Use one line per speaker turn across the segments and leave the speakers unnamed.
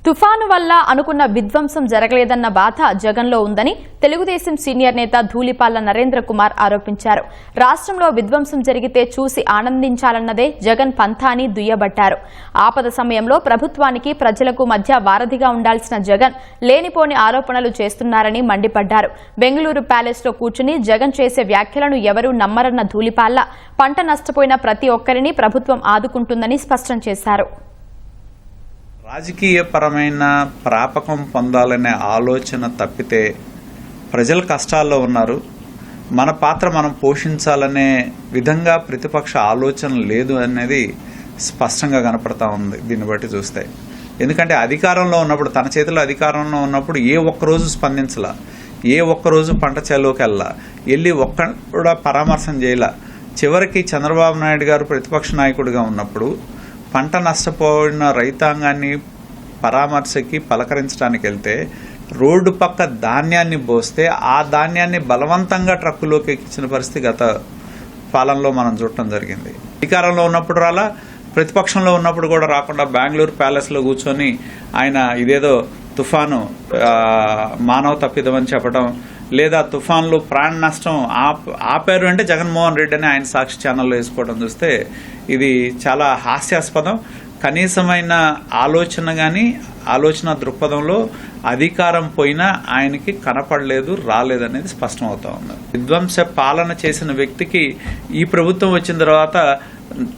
తుఫాను వల్ల అనుకున్న విధ్వంసం జరగలేదన్న బాధ జగన్లో ఉందని తెలుగుదేశం సీనియర్ నేత ధూళిపాళ్ల నరేంద్ర కుమార్ ఆరోపించారు. రాష్ట్రంలో విధ్వంసం జరిగితే చూసి ఆనందించాలన్నదే జగన్ పంథా అని దుయ్యబట్టారు. ఆపద సమయంలో ప్రభుత్వానికి ప్రజలకు మధ్య వారధిగా ఉండాల్సిన జగన్ లేనిపోని ఆరోపణలు చేస్తున్నారని మండిపడ్డారు. బెంగళూరు ప్యాలెస్లో కూర్చుని జగన్ చేసే వ్యాఖ్యలను ఎవరూ నమ్మరన్న ధూళిపాళ్ల పంట నష్టపోయిన ప్రతి ఒక్కరిని ప్రభుత్వం ఆదుకుంటుందని స్పష్టం చేశారు.
రాజకీయపరమైన ప్రాపకం పొందాలనే ఆలోచన తప్పితే ప్రజలు కష్టాల్లో ఉన్నారు, మన పాత్ర మనం పోషించాలనే విధంగా ప్రతిపక్ష ఆలోచన లేదు అనేది స్పష్టంగా కనపడతా ఉంది దీన్ని బట్టి చూస్తే. ఎందుకంటే అధికారంలో ఉన్నప్పుడు, తన చేతిలో అధికారంలో ఉన్నప్పుడు ఏ ఒక్కరోజు స్పందించలా, ఏ ఒక్కరోజు పంట చేలోకి వెళ్ళి కూడా పరామర్శం చేయలా. చివరికి చంద్రబాబు నాయుడు గారు ప్రతిపక్ష నాయకుడిగా ఉన్నప్పుడు పంట నష్టపోయిన రైతాంగాన్ని పరామర్శకి పలకరించడానికి వెళ్తే రోడ్డు పక్క ధాన్యాన్ని పోస్తే ఆ ధాన్యాన్ని బలవంతంగా ట్రక్కులోకి ఎక్కించిన పరిస్థితి గత పాలనలో మనం చూడటం జరిగింది. అధికారంలో ఉన్నప్పుడు రాలా, ప్రతిపక్షంలో ఉన్నప్పుడు కూడా రాకుండా బెంగళూరు ప్యాలెస్లో కూర్చొని ఆయన ఇదేదో తుఫాను మానవ తప్పిదమని చెప్పడం, లేదా తుఫాన్లు ప్రాణ నష్టం ఆపారు అంటే జగన్మోహన్ రెడ్డి అని ఆయన సాక్షి ఛానల్లో వేసుకోవడం చూస్తే ఇది చాలా హాస్యాస్పదం. కనీసమైన ఆలోచన కానీ ఆలోచన దృక్పథంలో అధికారం పోయినా ఆయనకి కనపడలేదు, రాలేదనేది స్పష్టమవుతా ఉంది. విధ్వంస పాలన చేసిన వ్యక్తికి ఈ ప్రభుత్వం వచ్చిన తర్వాత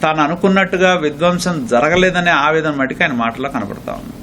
తాను అనుకున్నట్టుగా విధ్వంసం జరగలేదనే ఆవేదన మటుకు ఆయన మాటల్లో కనపడతా ఉంది.